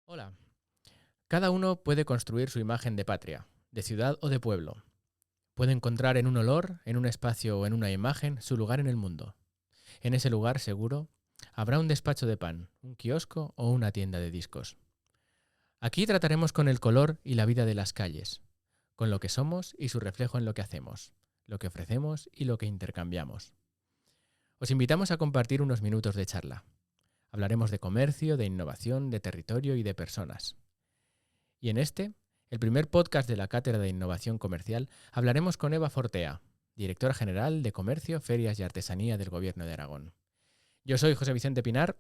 Hola. Cada uno puede construir su imagen de patria, de ciudad o de pueblo. Puede encontrar en un olor, en un espacio o en una imagen su lugar en el mundo. En ese lugar, seguro, habrá un despacho de pan, un kiosco o una tienda de discos. Aquí trataremos con el color y la vida de las calles, con lo que somos y su reflejo en lo que hacemos, lo que ofrecemos y lo que intercambiamos. Os invitamos a compartir unos minutos de charla. Hablaremos de comercio, de innovación, de territorio y de personas. Y en el primer podcast de la Cátedra de Innovación Comercial, hablaremos con Eva Fortea, directora general de Comercio, Ferias y Artesanía del Gobierno de Aragón. Yo soy José Vicente Pinar,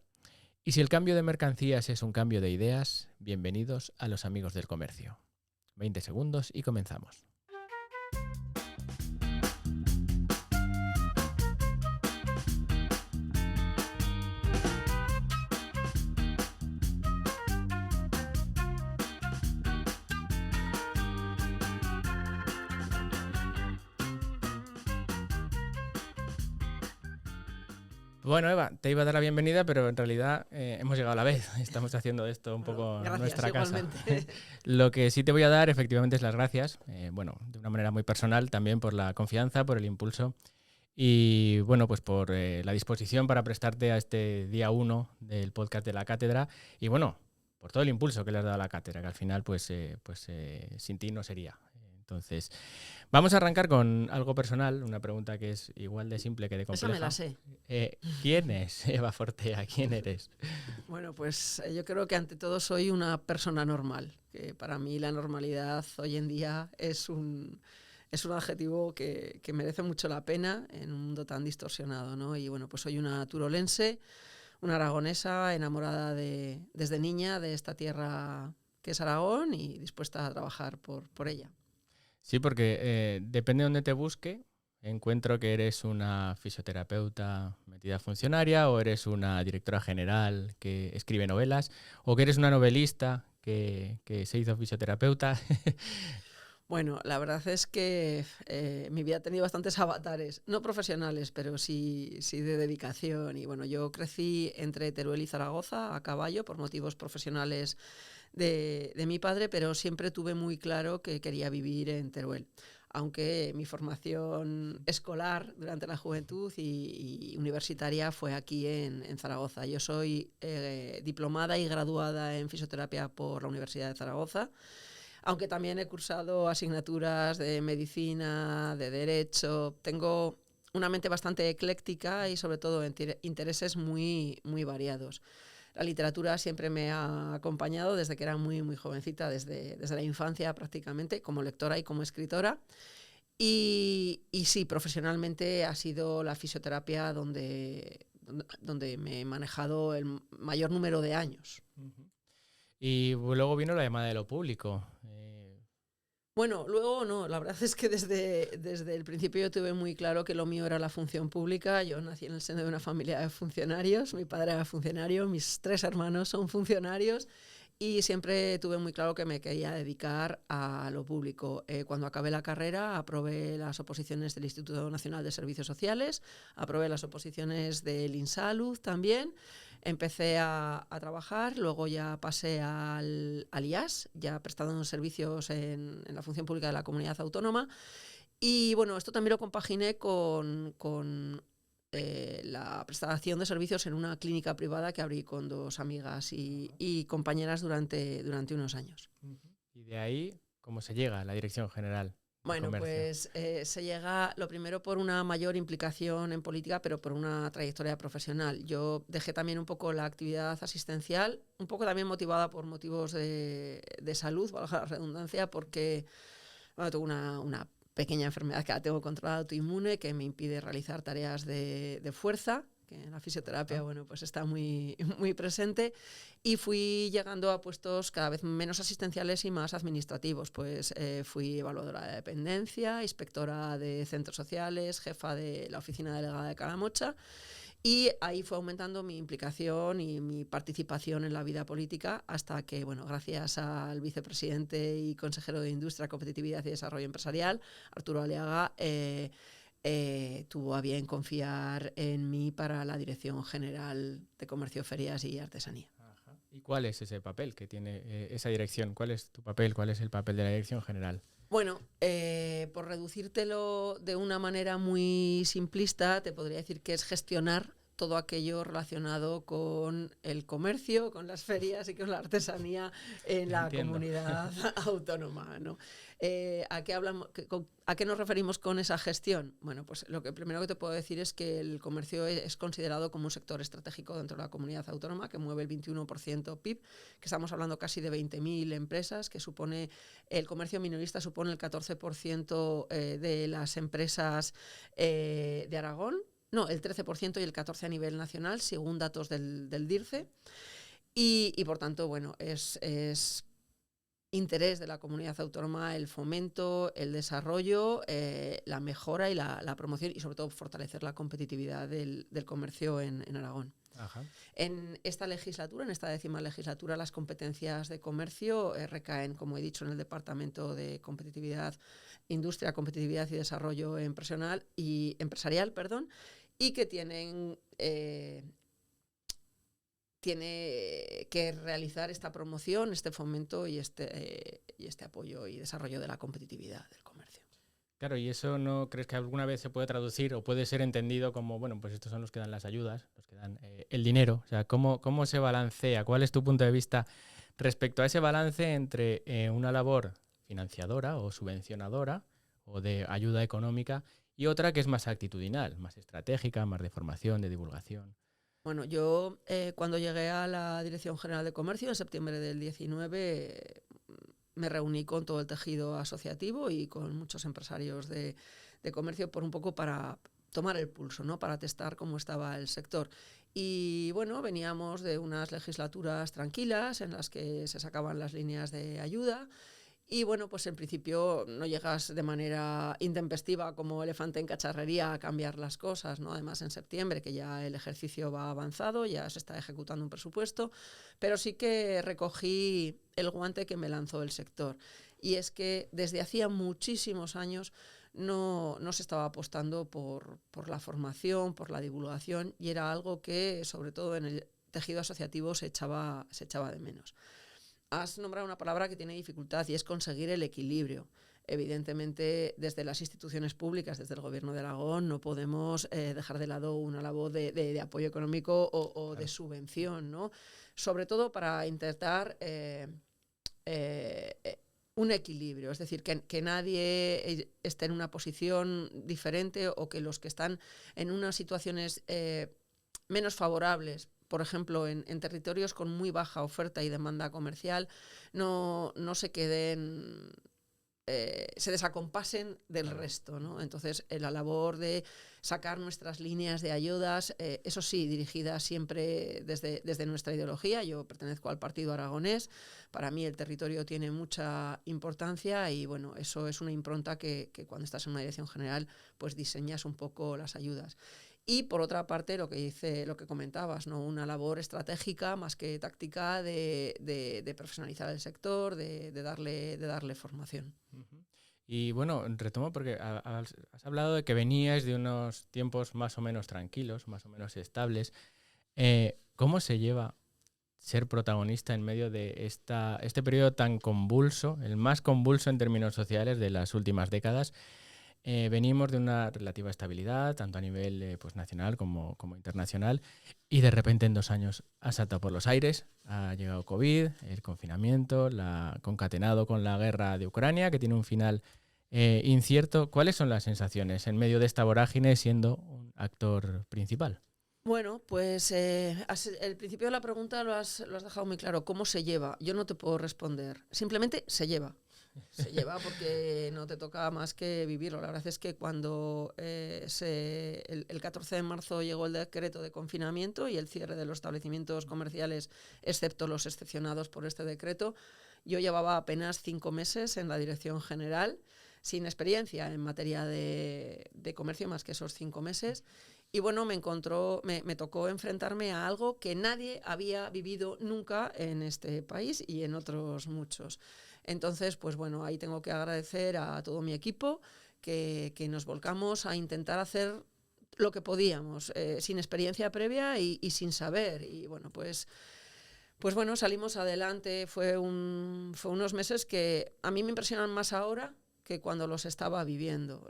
y si el cambio de mercancías es un cambio de ideas, bienvenidos a los amigos del comercio. 20 segundos y comenzamos. Bueno, Eva, te iba a dar la bienvenida, pero en realidad hemos llegado a la vez. Estamos haciendo esto un poco en Gracias, nuestra casa. igualmente. Lo que sí te voy a dar, efectivamente, es las gracias. De una manera muy personal, también por la confianza, por el impulso y, bueno, pues por la disposición para prestarte a este día 1 del podcast de la cátedra y, bueno, por todo el impulso que le has dado a la cátedra, que al final, sin ti no sería. Entonces, vamos a arrancar con algo personal, una pregunta que es igual de simple que de Esa me la compleja. sé. ¿Quién es Eva Fortea? ¿Quién eres? Bueno, pues yo creo que ante todo soy una persona normal, que para mí la normalidad hoy en día es un adjetivo que merece mucho la pena en un mundo tan distorsionado, ¿no? Y bueno, pues soy una turolense, una aragonesa enamorada desde niña de esta tierra que es Aragón y dispuesta a trabajar por ella. Sí, porque depende de dónde te busque, encuentro que eres una fisioterapeuta metida funcionaria, o eres una directora general que escribe novelas, o que eres una novelista que se hizo fisioterapeuta. Bueno, la verdad es que mi vida ha tenido bastantes avatares, no profesionales, pero sí de dedicación. Y bueno, yo crecí entre Teruel y Zaragoza a caballo por motivos profesionales de mi padre, pero siempre tuve muy claro que quería vivir en Teruel. Aunque mi formación escolar durante la juventud y universitaria fue aquí en Zaragoza. Yo soy diplomada y graduada en fisioterapia por la Universidad de Zaragoza, aunque también he cursado asignaturas de medicina, de derecho. Tengo una mente bastante ecléctica y sobre todo intereses muy variados. La literatura siempre me ha acompañado desde que era muy jovencita, desde la infancia prácticamente, como lectora y como escritora. Y sí, profesionalmente ha sido la fisioterapia donde me he manejado el mayor número de años. Y luego vino la llamada de lo público. Bueno, luego no, la verdad es que desde el principio yo tuve muy claro que lo mío era la función pública. Yo nací en el seno de una familia de funcionarios, mi padre era funcionario, mis 3 hermanos son funcionarios y siempre tuve muy claro que me quería dedicar a lo público. Cuando acabé la carrera aprobé las oposiciones del Instituto Nacional de Servicios Sociales, aprobé las oposiciones del INSALUD también. Empecé a trabajar, luego ya pasé al IAS, ya prestando servicios en la función pública de la comunidad autónoma. Y bueno, esto también lo compaginé con la prestación de servicios en una clínica privada que abrí con 2 amigas y compañeras durante unos años. Y de ahí, ¿cómo se llega a la Dirección General de Bueno, Comercio? pues se llega lo primero por una mayor implicación en política, pero por una trayectoria profesional. Yo dejé también un poco la actividad asistencial, un poco también motivada por motivos de salud, valga la redundancia, porque bueno, tengo una pequeña enfermedad que la tengo controlada, autoinmune, que me impide realizar tareas de fuerza, que en la fisioterapia, bueno, pues está muy presente, y fui llegando a puestos cada vez menos asistenciales y más administrativos. Pues fui evaluadora de dependencia, inspectora de centros sociales, jefa de la oficina delegada de Calamocha, y ahí fue aumentando mi implicación y mi participación en la vida política hasta que, bueno, gracias al vicepresidente y consejero de Industria, Competitividad y Desarrollo Empresarial, Arturo Aliaga, tuvo a bien confiar en mí para la Dirección General de Comercio, Ferias y Artesanía. ¿Y cuál es ese papel que tiene esa dirección? ¿Cuál es tu papel? ¿Cuál es el papel de la dirección general? Bueno, por reducírtelo de una manera muy simplista, te podría decir que es gestionar todo aquello relacionado con el comercio, con las ferias y con la artesanía en la Entiendo. comunidad autónoma, ¿no? ¿A qué nos referimos con esa gestión? Bueno, pues lo que primero que te puedo decir es que el comercio es considerado como un sector estratégico dentro de la comunidad autónoma, que mueve el 21% PIB, que estamos hablando casi de 20.000 empresas, que supone, el comercio minorista supone el 14% de las empresas de Aragón. No, el 13% y el 14% a nivel nacional, según datos del DIRCE. Y por tanto, bueno, es interés de la comunidad autónoma el fomento, el desarrollo, la mejora y la promoción y sobre todo fortalecer la competitividad del comercio en Aragón. Ajá. En esta legislatura, en esta 10ª legislatura, las competencias de comercio recaen, como he dicho, en el Departamento de Competitividad, Industria, Competitividad y Desarrollo Empresarial, y que tiene que realizar esta promoción, este fomento y este apoyo y desarrollo de la competitividad del comercio. Claro, ¿y eso no crees que alguna vez se puede traducir o puede ser entendido como, bueno, pues estos son los que dan las ayudas, los que dan el dinero? O sea, ¿cómo se balancea? ¿Cuál es tu punto de vista respecto a ese balance entre una labor financiadora o subvencionadora o de ayuda económica y otra que es más actitudinal, más estratégica, más de formación, de divulgación? Bueno, yo cuando llegué a la Dirección General de Comercio en septiembre del 19 me reuní con todo el tejido asociativo y con muchos empresarios de comercio por un poco para tomar el pulso, ¿no? Para testar cómo estaba el sector. Y bueno, veníamos de unas legislaturas tranquilas en las que se sacaban las líneas de ayuda. Y bueno, pues en principio no llegas de manera intempestiva como elefante en cacharrería a cambiar las cosas, ¿no? Además en septiembre, que ya el ejercicio va avanzado, ya se está ejecutando un presupuesto, pero sí que recogí el guante que me lanzó el sector. Y es que desde hacía muchísimos años no se estaba apostando por la formación, por la divulgación, y era algo que, sobre todo en el tejido asociativo, se echaba de menos. Has nombrado una palabra que tiene dificultad y es conseguir el equilibrio. Evidentemente, desde las instituciones públicas, desde el Gobierno de Aragón, no podemos dejar de lado una labor de apoyo económico o claro, de subvención, ¿no? Sobre todo para intentar un equilibrio, es decir, que nadie esté en una posición diferente o que los que están en unas situaciones menos favorables, por ejemplo, en territorios con muy baja oferta y demanda comercial, no se queden, se desacompasen del resto, ¿no? Entonces, la labor de sacar nuestras líneas de ayudas, eso sí, dirigidas siempre desde nuestra ideología. Yo pertenezco al Partido Aragonés, para mí el territorio tiene mucha importancia y bueno, eso es una impronta que cuando estás en una dirección general, pues diseñas un poco las ayudas. Y por otra parte, lo que comentabas, ¿no? Una labor estratégica más que táctica de profesionalizar el sector, de darle formación. Uh-huh. Y bueno, retomo porque has hablado de que venías de unos tiempos más o menos tranquilos, más o menos estables. ¿Cómo se lleva ser protagonista en medio de este periodo tan convulso, el más convulso en términos sociales de las últimas décadas? Venimos de una relativa estabilidad, tanto a nivel pues, nacional como internacional, y de repente en 2 años ha saltado por los aires, ha llegado COVID, el confinamiento, concatenado con la guerra de Ucrania, que tiene un final incierto. ¿Cuáles son las sensaciones en medio de esta vorágine siendo un actor principal? Bueno, pues el principio de la pregunta lo has dejado muy claro. ¿Cómo se lleva? Yo no te puedo responder. Simplemente se lleva. Se lleva porque no te toca más que vivirlo. La verdad es que cuando el 14 de marzo llegó el decreto de confinamiento y el cierre de los establecimientos comerciales, excepto los excepcionados por este decreto, yo llevaba apenas 5 meses en la dirección general, sin experiencia en materia de comercio más que esos 5 meses. Y bueno, me tocó enfrentarme a algo que nadie había vivido nunca en este país y en otros muchos. Entonces, pues bueno, ahí tengo que agradecer a todo mi equipo que nos volcamos a intentar hacer lo que podíamos, sin experiencia previa y sin saber. Y bueno, pues Pues bueno, salimos adelante. Fue unos meses que a mí me impresionan más ahora que cuando los estaba viviendo.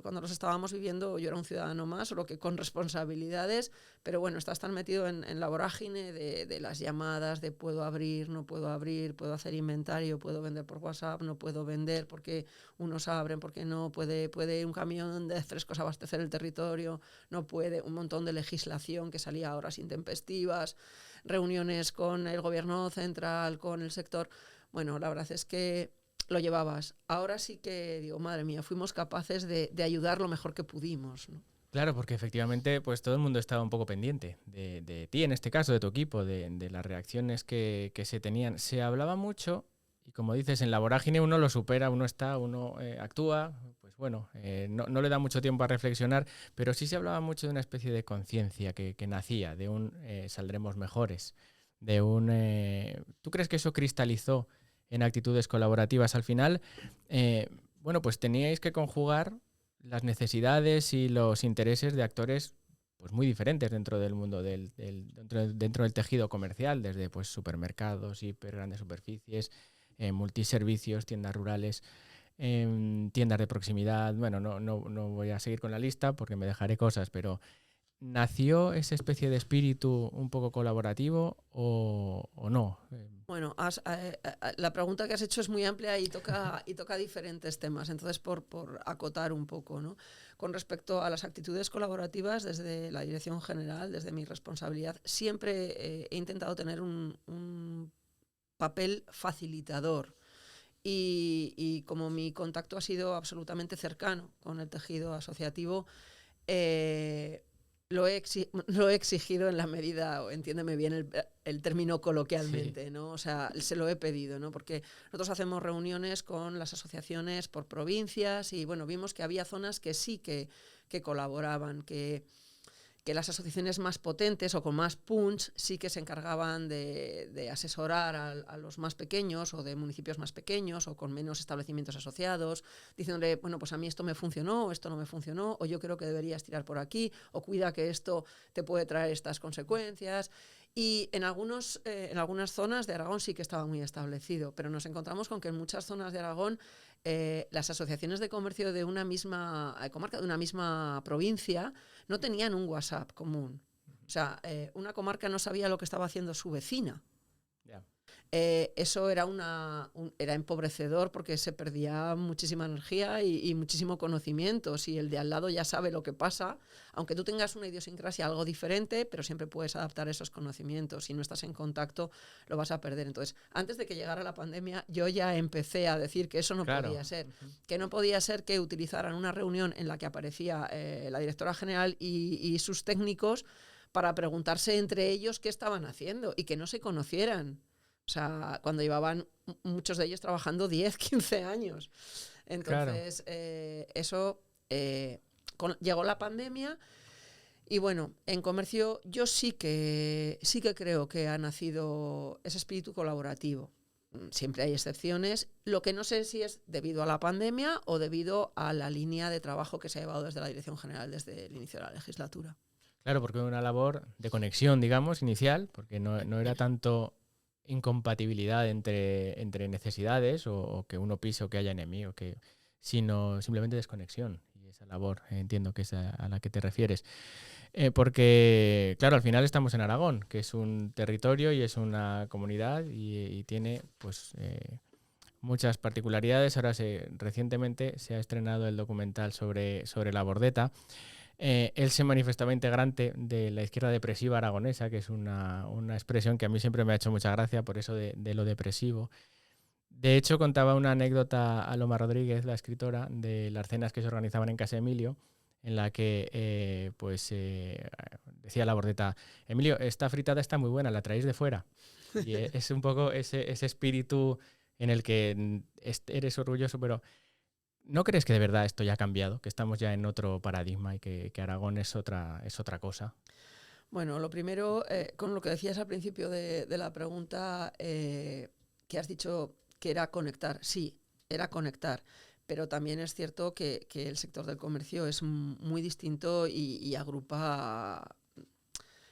Cuando los estábamos viviendo yo era un ciudadano más, solo que con responsabilidades, pero bueno, estás tan metido en la vorágine de las llamadas, de puedo abrir, no puedo abrir, puedo hacer inventario, puedo vender por WhatsApp, no puedo vender porque unos abren, porque no, puede un camión de frescos abastecer el territorio, no puede, un montón de legislación que salía a horas intempestivas, reuniones con el gobierno central, con el sector. Bueno, la verdad es que lo llevabas. Ahora sí que digo, madre mía, fuimos capaces de ayudar lo mejor que pudimos, ¿no? Claro, porque efectivamente pues todo el mundo estaba un poco pendiente de ti, en este caso, de tu equipo, de las reacciones que se tenían. Se hablaba mucho, y como dices, en la vorágine uno lo supera, uno actúa, pues bueno, no le da mucho tiempo a reflexionar, pero sí se hablaba mucho de una especie de conciencia que nacía, de un saldremos mejores, de un... ¿Tú crees que eso cristalizó en actitudes colaborativas al final? Bueno, pues teníais que conjugar las necesidades y los intereses de actores pues muy diferentes dentro del mundo dentro del tejido comercial, desde pues supermercados, hiper grandes superficies, multiservicios, tiendas rurales, tiendas de proximidad. Bueno, no voy a seguir con la lista porque me dejaré cosas, pero ¿nació esa especie de espíritu un poco colaborativo o no? Bueno, la pregunta que has hecho es muy amplia y toca diferentes temas. Entonces, por acotar un poco, ¿no? Con respecto a las actitudes colaborativas, desde la dirección general, desde mi responsabilidad, siempre he intentado tener un papel facilitador. Y como mi contacto ha sido absolutamente cercano con el tejido asociativo, eh, lo he exigido en la medida, o entiéndeme bien el término Sí. coloquialmente, ¿no? O sea, se lo he pedido, ¿no? Porque nosotros hacemos reuniones con las asociaciones por provincias y, bueno, vimos que había zonas que sí que colaboraban, que las asociaciones más potentes o con más punch sí que se encargaban de asesorar a los más pequeños o de municipios más pequeños o con menos establecimientos asociados, diciéndole, bueno, pues a mí esto me funcionó, o esto no me funcionó, o yo creo que deberías tirar por aquí, o cuida que esto te puede traer estas consecuencias. Y en algunas zonas de Aragón sí que estaba muy establecido, pero nos encontramos con que en muchas zonas de Aragón las asociaciones de comercio de una misma comarca, de una misma provincia, no tenían un WhatsApp común. O sea, una comarca no sabía lo que estaba haciendo su vecina. Yeah. Eso era empobrecedor porque se perdía muchísima energía y muchísimo conocimiento. Si el de al lado ya sabe lo que pasa, aunque tú tengas una idiosincrasia algo diferente, pero siempre puedes adaptar esos conocimientos. Si no estás en contacto, lo vas a perder. Entonces, antes de que llegara la pandemia, yo ya empecé a decir que eso no Claro. podía ser. Que no podía ser que utilizaran una reunión en la que aparecía la directora general y sus técnicos para preguntarse entre ellos qué estaban haciendo y que no se conocieran. O sea, cuando llevaban muchos de ellos trabajando 10, 15 años. Claro. Entonces, eso llegó la pandemia y bueno, en comercio yo sí que creo que ha nacido ese espíritu colaborativo. Siempre hay excepciones. Lo que no sé si es debido a la pandemia o debido a la línea de trabajo que se ha llevado desde la Dirección General desde el inicio de la legislatura. Claro, porque una labor de conexión, digamos, inicial, porque no era tanto incompatibilidad entre necesidades o que uno pise o que haya enemigo, sino simplemente desconexión. Y esa labor entiendo que es a la que te refieres. Porque, claro, al final estamos en Aragón, que es un territorio y es una comunidad y tiene pues muchas particularidades. Ahora recientemente se ha estrenado el documental sobre la Bordeta. Él se manifestaba integrante de la izquierda depresiva aragonesa, que es una expresión que a mí siempre me ha hecho mucha gracia por eso de lo depresivo. De hecho, contaba una anécdota a Loma Rodríguez, la escritora, de las cenas que se organizaban en casa Emilio, en la que decía la Bordeta, Emilio, esta fritada está muy buena, la traéis de fuera. Y es un poco ese espíritu en el que eres orgulloso, pero ¿no crees que de verdad esto ya ha cambiado? Que estamos ya en otro paradigma y que Aragón es otra cosa. Bueno, lo primero, con lo que decías al principio de la pregunta, que has dicho que era conectar. Sí, era conectar. Pero también es cierto que el sector del comercio es muy distinto y agrupa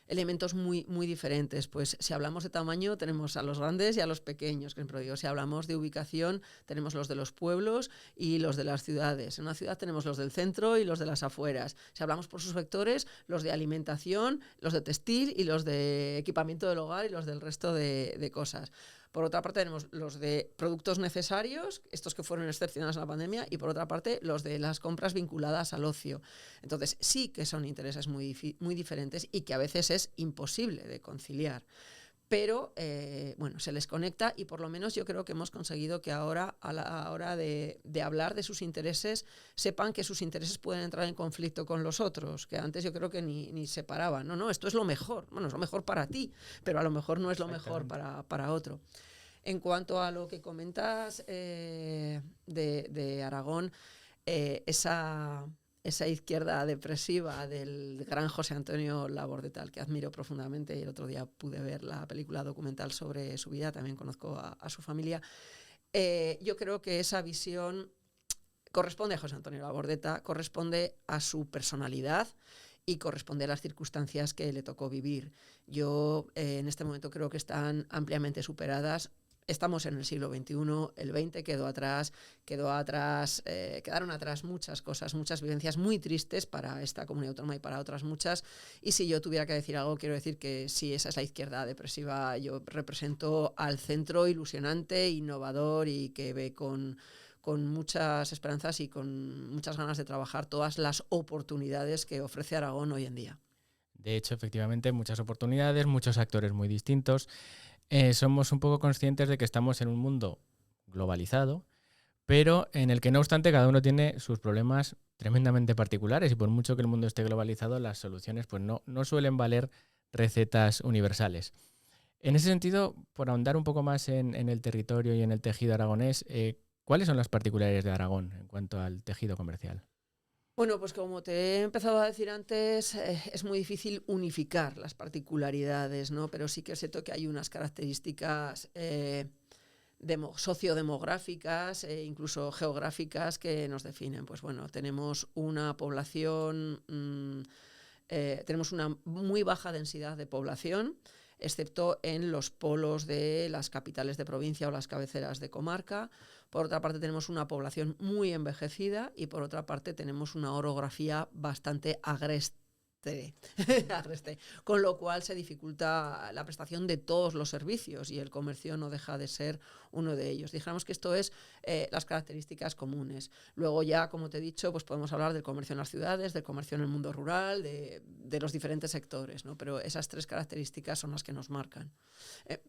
elementos muy, muy diferentes. Pues si hablamos de tamaño, tenemos a los grandes y a los pequeños. Por ejemplo, digo, si hablamos de ubicación, tenemos los de los pueblos y los de las ciudades. En una ciudad tenemos los del centro y los de las afueras. Si hablamos por sus vectores, los de alimentación, los de textil y los de equipamiento del hogar y los del resto de cosas. Por otra parte tenemos los de productos necesarios, estos que fueron excepcionales en la pandemia, y por otra parte los de las compras vinculadas al ocio. Entonces sí que son intereses muy diferentes y que a veces es imposible de conciliar. Pero bueno, se les conecta y por lo menos yo creo que hemos conseguido que ahora a la hora de hablar de sus intereses sepan que sus intereses pueden entrar en conflicto con los otros, que antes yo creo que ni separaban. No, esto es lo mejor, bueno, es lo mejor para ti, pero a lo mejor no es lo mejor para otro. En cuanto a lo que comentas de Aragón, esa izquierda depresiva del gran José Antonio Labordeta, al que admiro profundamente, y el otro día pude ver la película documental sobre su vida, también conozco a su familia. Yo creo que esa visión corresponde a José Antonio Labordeta, corresponde a su personalidad y corresponde a las circunstancias que le tocó vivir. Yo en este momento creo que están ampliamente superadas. Estamos en el siglo XXI, el XX quedó atrás, quedaron atrás muchas cosas, muchas vivencias muy tristes para esta comunidad autónoma y para otras muchas. Y si yo tuviera que decir algo, quiero decir que sí, esa es la izquierda depresiva. Yo represento al centro ilusionante, innovador y que ve con muchas esperanzas y con muchas ganas de trabajar todas las oportunidades que ofrece Aragón hoy en día. De hecho, efectivamente, muchas oportunidades, muchos actores muy distintos. Somos un poco conscientes de que estamos en un mundo globalizado, pero en el que no obstante cada uno tiene sus problemas tremendamente particulares y por mucho que el mundo esté globalizado, las soluciones pues no suelen valer recetas universales. En ese sentido, por ahondar un poco más en el territorio y en el tejido aragonés, ¿cuáles son las particularidades de Aragón en cuanto al tejido comercial? Bueno, pues como te he empezado a decir antes, es muy difícil unificar las particularidades, ¿no? Pero sí que es cierto que hay unas características sociodemográficas e incluso geográficas que nos definen. Pues bueno, tenemos una población, tenemos una muy baja densidad de población, excepto en los polos de las capitales de provincia o las cabeceras de comarca. Por otra parte tenemos una población muy envejecida y por otra parte tenemos una orografía bastante agreste, con lo cual se dificulta la prestación de todos los servicios y el comercio no deja de ser uno de ellos. Dijéramos que esto es las características comunes. Luego ya, como te he dicho, pues podemos hablar del comercio en las ciudades, del comercio en el mundo rural, de los diferentes sectores, ¿no? Pero esas tres características son las que nos marcan.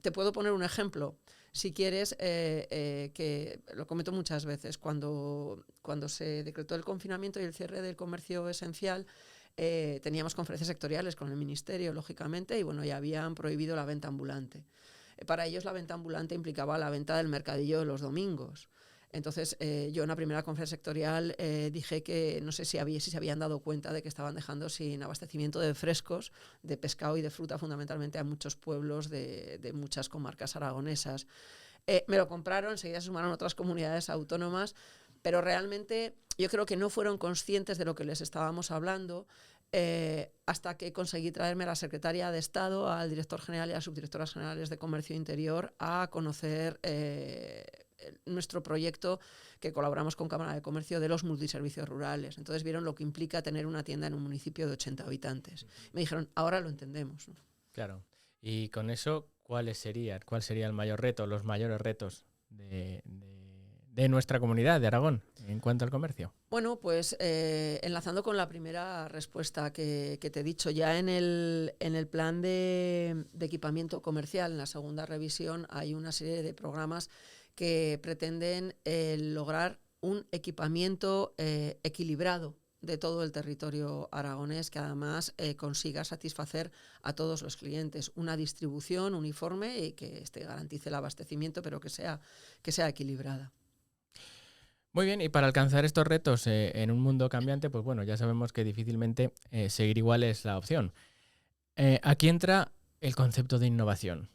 Te puedo poner un ejemplo, si quieres, que lo comento muchas veces. Cuando se decretó el confinamiento y el cierre del comercio esencial, teníamos conferencias sectoriales con el ministerio, lógicamente, y bueno, ya habían prohibido la venta ambulante. Para ellos la venta ambulante implicaba la venta del mercadillo de los domingos. Entonces yo en la primera conferencia sectorial dije que no sé si se habían dado cuenta de que estaban dejando sin abastecimiento de frescos, de pescado y de fruta fundamentalmente a muchos pueblos de muchas comarcas aragonesas. Me lo compraron, enseguida se sumaron otras comunidades autónomas, pero realmente yo creo que no fueron conscientes de lo que les estábamos hablando hasta que conseguí traerme a la secretaria de Estado, al director general y a las subdirectoras generales de Comercio Interior a conocer nuestro proyecto que colaboramos con Cámara de Comercio de los multiservicios rurales. Entonces vieron lo que implica tener una tienda en un municipio de 80 habitantes. Me dijeron, ahora lo entendemos, ¿no? Claro. Y con eso, ¿cuál sería el mayor reto, los mayores retos de nuestra comunidad de Aragón en cuanto al comercio? Bueno, pues enlazando con la primera respuesta que te he dicho, ya en el plan de equipamiento comercial, en la segunda revisión, hay una serie de programas que pretenden lograr un equipamiento equilibrado de todo el territorio aragonés, que además consiga satisfacer a todos los clientes. Una distribución uniforme y que garantice el abastecimiento, pero que sea equilibrada. Muy bien, y para alcanzar estos retos en un mundo cambiante, pues bueno, ya sabemos que difícilmente seguir igual es la opción. Aquí entra el concepto de innovación.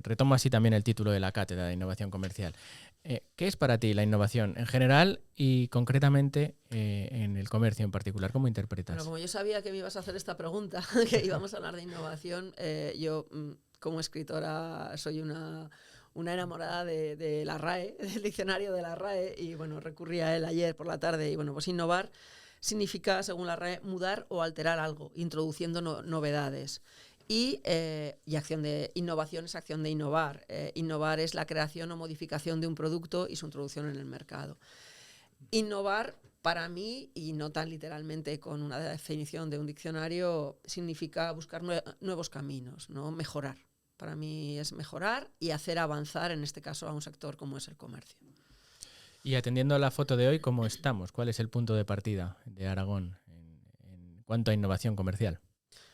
Retomo así también el título de la cátedra de innovación comercial. ¿Qué es para ti la innovación en general y concretamente en el comercio en particular? ¿Cómo interpretas? Bueno, como yo sabía que me ibas a hacer esta pregunta, que íbamos a hablar de innovación, yo como escritora soy una enamorada de la RAE, del diccionario de la RAE, y bueno, recurrí a él ayer por la tarde. Y bueno, pues innovar significa, según la RAE, mudar o alterar algo, introduciendo novedades. Y acción de innovación es acción de innovar. Innovar es la creación o modificación de un producto y su introducción en el mercado. Innovar, para mí, y no tan literalmente con una definición de un diccionario, significa buscar nuevos caminos, ¿no? Mejorar. Para mí es mejorar y hacer avanzar, en este caso, a un sector como es el comercio. Y atendiendo a la foto de hoy, ¿cómo estamos? ¿Cuál es el punto de partida de Aragón en cuanto a innovación comercial?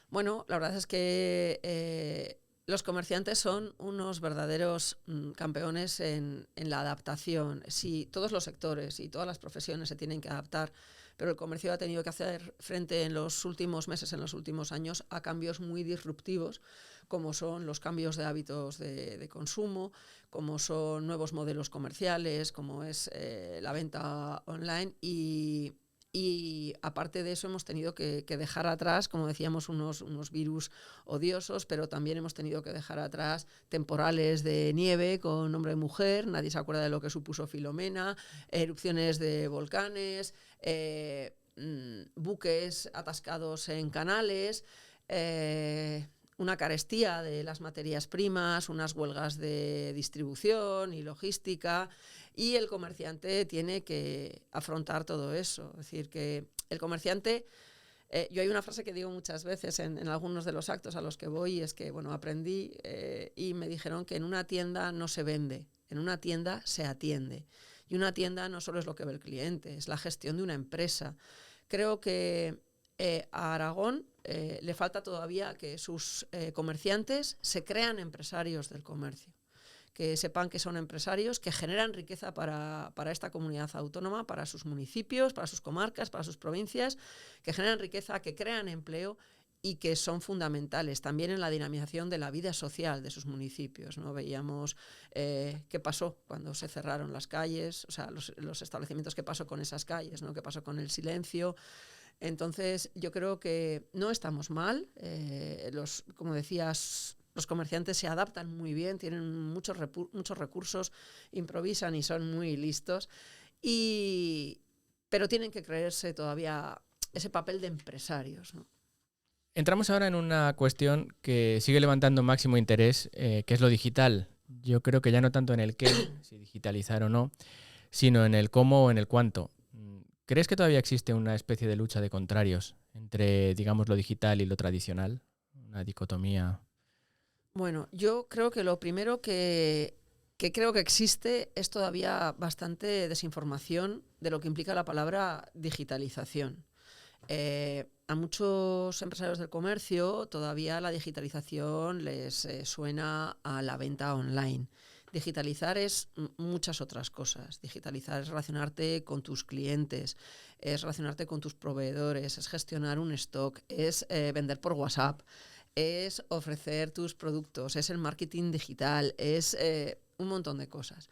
Bueno, la verdad es que los comerciantes son unos verdaderos campeones en la adaptación. Sí, todos los sectores y todas las profesiones se tienen que adaptar, pero el comercio ha tenido que hacer frente en los últimos meses, en los últimos años, a cambios muy disruptivos, como son los cambios de hábitos de consumo, como son nuevos modelos comerciales, como es la venta online y aparte de eso hemos tenido que dejar atrás, como decíamos, unos virus odiosos, pero también hemos tenido que dejar atrás temporales de nieve con hombre y mujer, nadie se acuerda de lo que supuso Filomena, erupciones de volcanes, buques atascados en canales, una carestía de las materias primas, unas huelgas de distribución y logística. Y el comerciante tiene que afrontar todo eso. Es decir, que el comerciante, yo hay una frase que digo muchas veces en algunos de los actos a los que voy, y es que, bueno, aprendí y me dijeron que en una tienda no se vende, en una tienda se atiende. Y una tienda no solo es lo que ve el cliente, es la gestión de una empresa. Creo que a Aragón le falta todavía que sus comerciantes se crean empresarios del comercio, que sepan que son empresarios que generan riqueza para esta comunidad autónoma, para sus municipios, para sus comarcas, para sus provincias, que generan riqueza, que crean empleo y que son fundamentales también en la dinamización de la vida social de sus municipios, ¿no? Veíamos qué pasó cuando se cerraron las calles, o sea, los establecimientos, qué pasó con esas calles, ¿no? Qué pasó con el silencio. Entonces, yo creo que no estamos mal. Como decías, los comerciantes se adaptan muy bien, tienen muchos recursos, improvisan y son muy listos, pero tienen que creerse todavía ese papel de empresarios, ¿no? Entramos ahora en una cuestión que sigue levantando máximo interés, que es lo digital. Yo creo que ya no tanto en el qué, si digitalizar o no, sino en el cómo o en el cuánto. ¿Crees que todavía existe una especie de lucha de contrarios entre, digamos, lo digital y lo tradicional? Una dicotomía. Bueno, yo creo que lo primero que creo que existe es todavía bastante desinformación de lo que implica la palabra digitalización. A muchos empresarios del comercio todavía la digitalización les suena a la venta online. Digitalizar es muchas otras cosas. Digitalizar es relacionarte con tus clientes, es relacionarte con tus proveedores, es gestionar un stock, es vender por WhatsApp, es ofrecer tus productos, es el marketing digital, es un montón de cosas.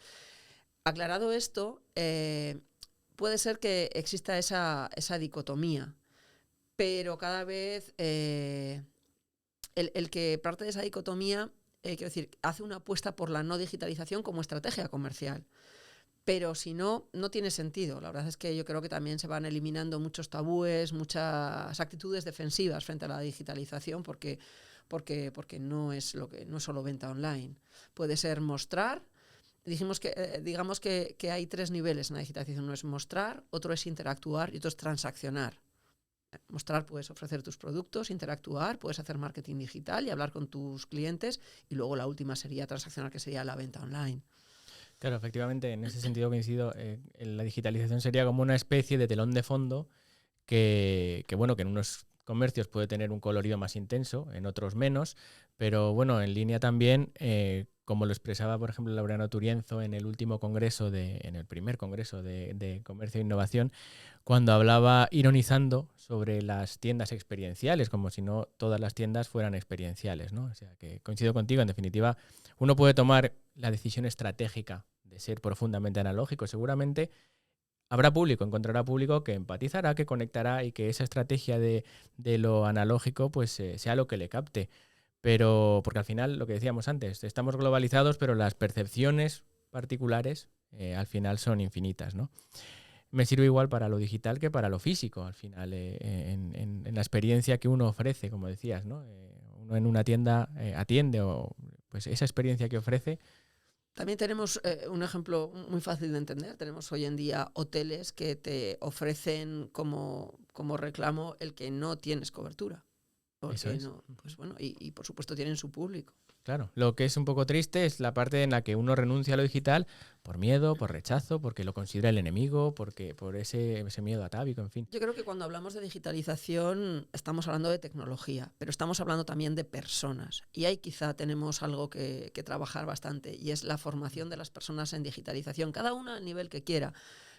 Aclarado esto, puede ser que exista esa dicotomía, pero cada vez el que parte de esa dicotomía, quiero decir, hace una apuesta por la no digitalización como estrategia comercial. Pero si no, no tiene sentido. La verdad es que yo creo que también se van eliminando muchos tabúes, muchas actitudes defensivas frente a la digitalización, porque no es solo venta online. Puede ser mostrar. Digamos que hay tres niveles en la digitalización. Uno es mostrar, otro es interactuar y otro es transaccionar. Mostrar, puedes ofrecer tus productos, interactuar, puedes hacer marketing digital y hablar con tus clientes, y luego la última sería transaccionar, que sería la venta online. Claro, efectivamente, en ese sentido coincido. La digitalización sería como una especie de telón de fondo bueno, que en unos comercios puede tener un colorido más intenso, en otros menos, pero bueno, en línea también como lo expresaba, por ejemplo, Laureano Turienzo en el último congreso, en el primer congreso de Comercio e Innovación, cuando hablaba ironizando sobre las tiendas experienciales, como si no todas las tiendas fueran experienciales, ¿no? O sea, que coincido contigo, en definitiva, uno puede tomar la decisión estratégica de ser profundamente analógico. Seguramente habrá público, encontrará público que empatizará, que conectará y que esa estrategia de lo analógico pues sea lo que le capte. Pero, porque al final, lo que decíamos antes, estamos globalizados, pero las percepciones particulares al final son infinitas, ¿no? Me sirve igual para lo digital que para lo físico, al final, en la experiencia que uno ofrece, como decías, ¿no? Uno en una tienda atiende, o pues esa experiencia que ofrece. También tenemos un ejemplo muy fácil de entender. Tenemos hoy en día hoteles que te ofrecen como reclamo el que no tienes cobertura. Eso Porque es. no, pues bueno, y por supuesto tienen su público. Claro, lo que es un poco triste es la parte en la que uno renuncia a lo digital por miedo, por rechazo, porque lo considera el enemigo, porque por ese miedo atávico, en fin. Yo creo que cuando hablamos de digitalización estamos hablando de tecnología, pero estamos hablando también de personas. Y ahí quizá tenemos algo que trabajar bastante, y es la formación de las personas en digitalización, cada una al nivel que quiera.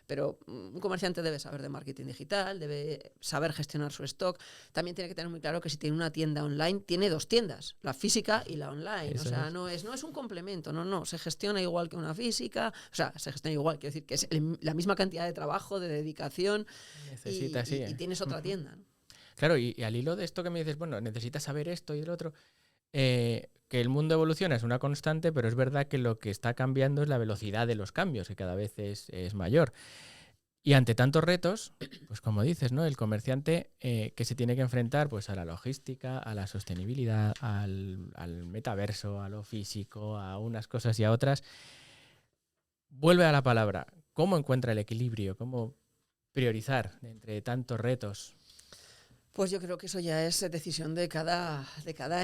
Pero un comerciante debe saber de marketing digital, debe saber gestionar su stock. También tiene que tener muy claro que si tiene una tienda online, tiene dos tiendas, la física y la online. Eso o sea, es. no es un complemento, no, se gestiona igual que una física. O sea, se gestiona igual, quiero decir que es la misma cantidad de trabajo, de dedicación, Necesita, sí. y tienes otra tienda, ¿no? Claro, y al hilo de esto que me dices, bueno, necesitas saber esto y el otro, que el mundo evoluciona es una constante, pero es verdad que lo que está cambiando es la velocidad de los cambios, que cada vez es mayor. Y ante tantos retos, pues como dices, ¿no? El comerciante que se tiene que enfrentar pues a la logística, a la sostenibilidad, al metaverso, a lo físico, a unas cosas y a otras, vuelve a la palabra. ¿Cómo encuentra el equilibrio? ¿Cómo priorizar entre tantos retos? Pues yo creo que eso ya es decisión de cada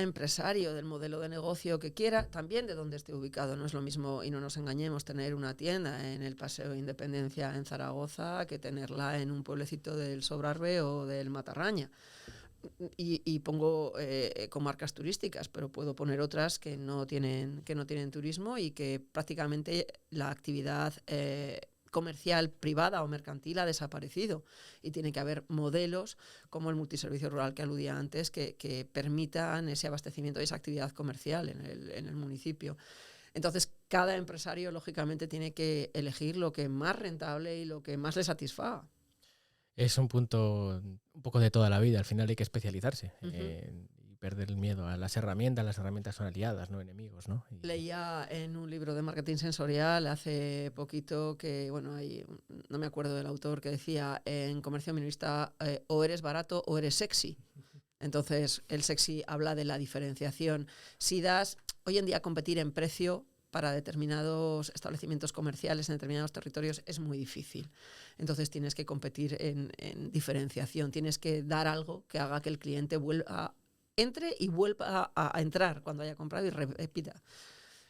empresario, del modelo de negocio que quiera, también de dónde esté ubicado. No es lo mismo, y no nos engañemos, tener una tienda en el Paseo de Independencia en Zaragoza que tenerla en un pueblecito del Sobrarbe o del Matarraña. Y pongo comarcas turísticas, pero puedo poner otras que no tienen turismo y que prácticamente la actividad comercial, privada o mercantil ha desaparecido, y tiene que haber modelos como el multiservicio rural que aludía antes que permitan ese abastecimiento y esa actividad comercial en el municipio. Entonces, cada empresario lógicamente tiene que elegir lo que más rentable y lo que más le satisfaga. Es un punto un poco de toda la vida. Al final hay que especializarse y perder el miedo a las herramientas. Las herramientas son aliadas, no enemigos, ¿no? Leía en un libro de marketing sensorial hace poquito que, bueno, no me acuerdo del autor, que decía en comercio minorista o eres barato o eres sexy. Entonces, el sexy habla de la diferenciación. Hoy en día competir en precio para determinados establecimientos comerciales en determinados territorios es muy difícil. Entonces tienes que competir en diferenciación, tienes que dar algo que haga que el cliente entre y vuelva a entrar cuando haya comprado y repita.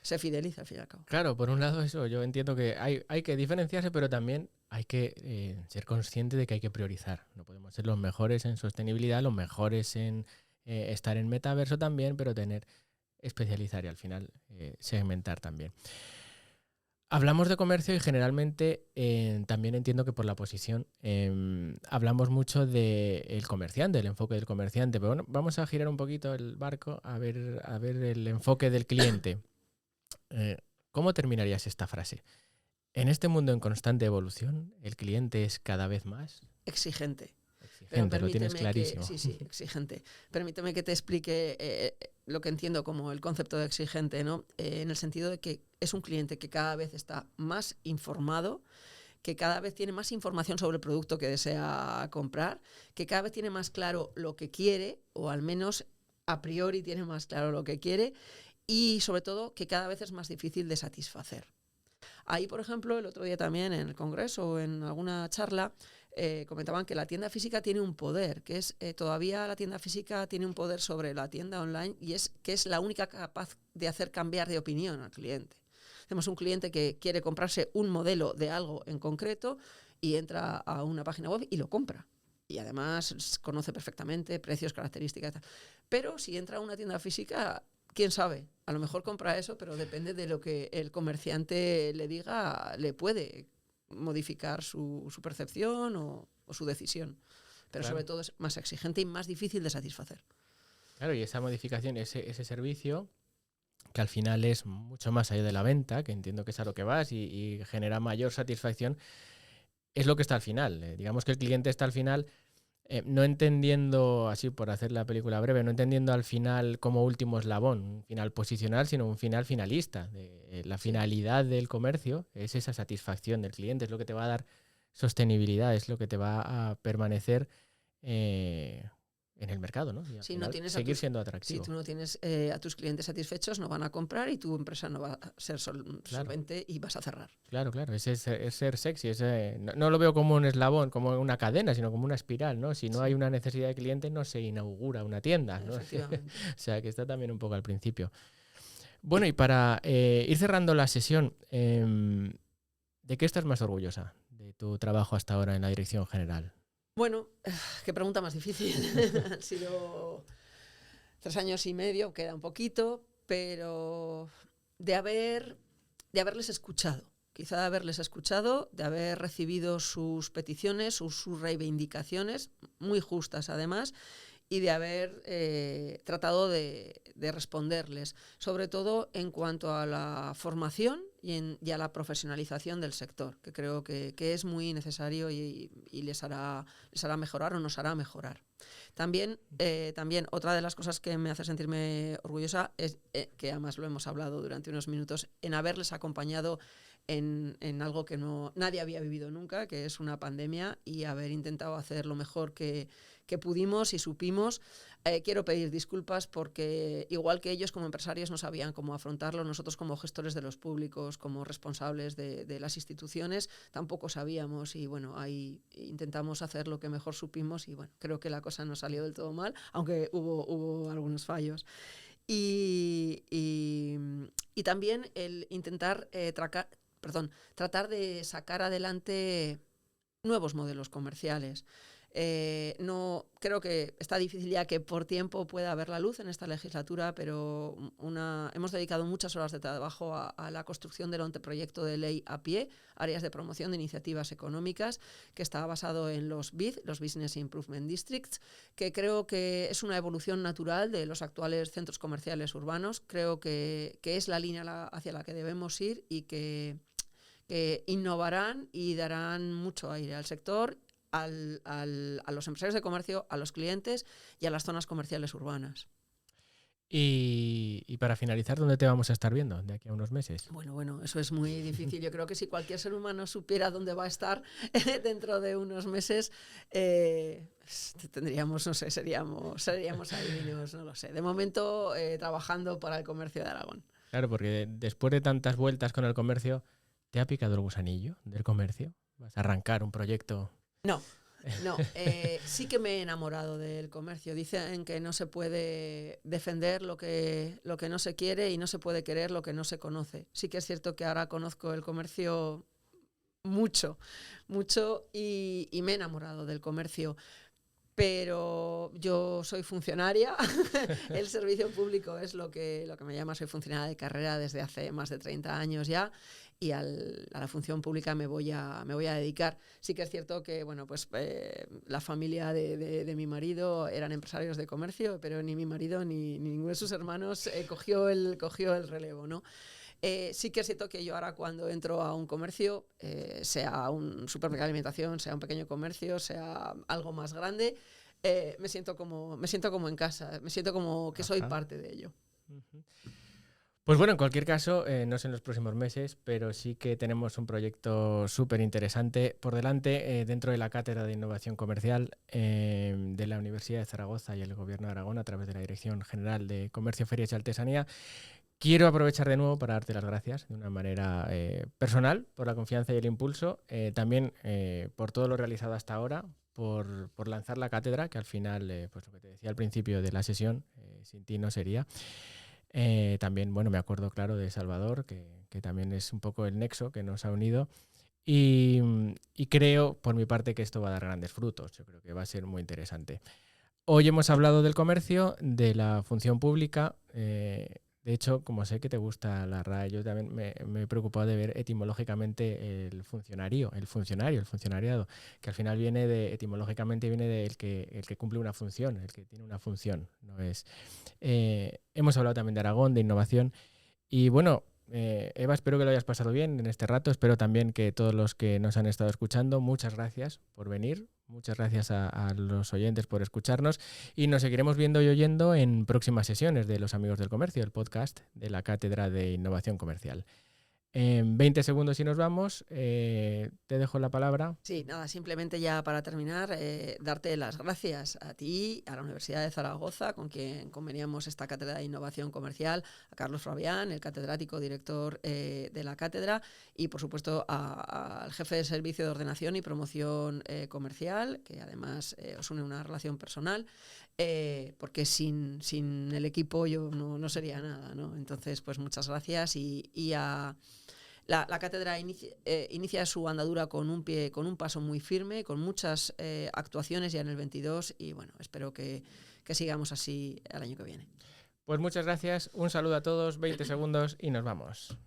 Se fideliza al fin y al cabo. Claro, por un lado eso, yo entiendo que hay que diferenciarse, pero también hay que ser consciente de que hay que priorizar. No podemos ser los mejores en sostenibilidad, los mejores en estar en metaverso también, pero especializar y al final segmentar también. Hablamos de comercio y generalmente también entiendo que por la posición hablamos mucho del comerciante, del enfoque del comerciante, pero bueno, vamos a girar un poquito el barco a ver el enfoque del cliente. ¿Cómo terminarías esta frase? En este mundo en constante evolución, el cliente es cada vez más exigente. Exigente, lo tienes clarísimo. Sí, exigente. Permíteme que te explique lo que entiendo como el concepto de exigente, ¿no? En el sentido de que es un cliente que cada vez está más informado, que cada vez tiene más información sobre el producto que desea comprar, que cada vez tiene más claro lo que quiere, o al menos a priori tiene más claro lo que quiere, y sobre todo que cada vez es más difícil de satisfacer. Ahí, por ejemplo, el otro día también en el congreso o en alguna charla comentaban que la tienda física tiene un poder, que es todavía la tienda física tiene un poder sobre la tienda online, y es que es la única capaz de hacer cambiar de opinión al cliente. Tenemos un cliente que quiere comprarse un modelo de algo en concreto y entra a una página web y lo compra. Y además conoce perfectamente precios, características. Pero si entra a una tienda física, quién sabe, a lo mejor compra eso, pero depende de lo que el comerciante le diga, le puede modificar su percepción o su decisión. Pero Claro. sobre todo es más exigente y más difícil de satisfacer. Claro, y esa modificación, ese servicio, que al final es mucho más allá de la venta, que entiendo que es a lo que vas y genera mayor satisfacción, es lo que está al final. Digamos que el cliente está al final, no entendiendo, así por hacer la película breve, no entendiendo al final como último eslabón, un final posicional, sino un final finalista. La Sí. finalidad del comercio es esa satisfacción del cliente, es lo que te va a dar sostenibilidad, es lo que te va a permanecer en el mercado, ¿no? Y al Si no final tienes seguir siendo si atractivo. tú no tienes a tus clientes satisfechos, no van a comprar y tu empresa no va a ser Claro. solvente y vas a cerrar. Claro, claro, es ser sexy, no lo veo como un eslabón, como una cadena, sino como una espiral, ¿no? Si no hay Sí, una necesidad de cliente, no se inaugura una tienda, ¿no? O efectivamente. sea, que está también un poco al principio. Bueno, y para ir cerrando la sesión, ¿de qué estás más orgullosa de tu trabajo hasta ahora en la dirección general? Bueno, qué pregunta más difícil. Han sido 3 años y medio, queda un poquito, pero de haberles escuchado. Quizá de haberles escuchado, de haber recibido sus peticiones, sus reivindicaciones, muy justas además, y de haber tratado de responderles, sobre todo en cuanto a la formación y a la profesionalización del sector, que creo que es muy necesario y les hará mejorar o nos hará mejorar. También otra de las cosas que me hace sentirme orgullosa es que además lo hemos hablado durante unos minutos, en haberles acompañado en algo que nadie había vivido nunca, que es una pandemia, y haber intentado hacer lo mejor que pudimos y supimos. Quiero pedir disculpas porque igual que ellos como empresarios no sabían cómo afrontarlo, nosotros como gestores de los públicos, como responsables de las instituciones, tampoco sabíamos, y bueno, ahí intentamos hacer lo que mejor supimos y bueno, creo que la cosa no salió del todo mal, aunque hubo algunos fallos. Y también el intentar tratar de sacar adelante nuevos modelos comerciales. No, creo que está difícil ya que por tiempo pueda ver la luz en esta legislatura, pero hemos dedicado muchas horas de trabajo a la construcción del anteproyecto de ley a pie, áreas de promoción de iniciativas económicas, que está basado en los BID, los Business Improvement Districts, que creo que es una evolución natural de los actuales centros comerciales urbanos. Creo que es la línea hacia la que debemos ir y que innovarán y darán mucho aire al sector, a los empresarios de comercio, a los clientes y a las zonas comerciales urbanas. Y para finalizar, ¿dónde te vamos a estar viendo de aquí a unos meses? Bueno, eso es muy difícil. Yo creo que si cualquier ser humano supiera dónde va a estar dentro de unos meses, tendríamos, no sé, seríamos adivinos, no lo sé. De momento, trabajando para el comercio de Aragón. Claro, porque después de tantas vueltas con el comercio, ¿te ha picado el gusanillo del comercio? ¿Vas a arrancar un proyecto? No, sí que me he enamorado del comercio. Dicen que no se puede defender lo que no se quiere y no se puede querer lo que no se conoce. Sí que es cierto que ahora conozco el comercio mucho y me he enamorado del comercio. Pero yo soy funcionaria, el servicio público es lo que me llama, soy funcionaria de carrera desde hace más de 30 años ya, y a la función pública me voy a dedicar. Sí que es cierto que bueno, pues, la familia de mi marido eran empresarios de comercio, pero ni mi marido ni ninguno de sus hermanos cogió el relevo, ¿no? Sí que es cierto que yo ahora cuando entro a un comercio, sea un supermercado de alimentación, sea un pequeño comercio, sea algo más grande, me siento como en casa, me siento como que soy Ajá. parte de ello. Uh-huh. Pues bueno, en cualquier caso, no sé en los próximos meses, pero sí que tenemos un proyecto súper interesante por delante dentro de la Cátedra de Innovación Comercial de la Universidad de Zaragoza y el Gobierno de Aragón a través de la Dirección General de Comercio, Ferias y Artesanía. Quiero aprovechar de nuevo para darte las gracias de una manera personal por la confianza y el impulso, también por todo lo realizado hasta ahora, por lanzar la cátedra, que al final, pues lo que te decía al principio de la sesión, sin ti no sería. También, bueno, me acuerdo, claro, de Salvador, que también es un poco el nexo que nos ha unido. Y creo, por mi parte, que esto va a dar grandes frutos. Yo creo que va a ser muy interesante. Hoy hemos hablado del comercio, de la función pública. De hecho, como sé que te gusta la RAE, yo también me he preocupado de ver etimológicamente el funcionario, el funcionariado, que al final etimológicamente viene del el que cumple una función, el que tiene una función. No es. Hemos hablado también de Aragón, de innovación. Y bueno, Eva, espero que lo hayas pasado bien en este rato. Espero también que todos los que nos han estado escuchando, muchas gracias por venir. Muchas gracias a los oyentes por escucharnos y nos seguiremos viendo y oyendo en próximas sesiones de Los Amigos del Comercio, el podcast de la Cátedra de Innovación Comercial. En 20 segundos y nos vamos. Te dejo la palabra. Sí, nada, simplemente ya para terminar, darte las gracias a ti, a la Universidad de Zaragoza, con quien conveníamos esta cátedra de innovación comercial, a Carlos Fabián, el catedrático director de la cátedra, y por supuesto al jefe de servicio de ordenación y promoción comercial, que además os une una relación personal, porque sin el equipo yo no sería nada, ¿no? Entonces, pues muchas gracias y a... La cátedra inicia su andadura con un paso muy firme, con muchas actuaciones ya en el 22 y bueno, espero que sigamos así el año que viene. Pues muchas gracias, un saludo a todos, 20 segundos y nos vamos.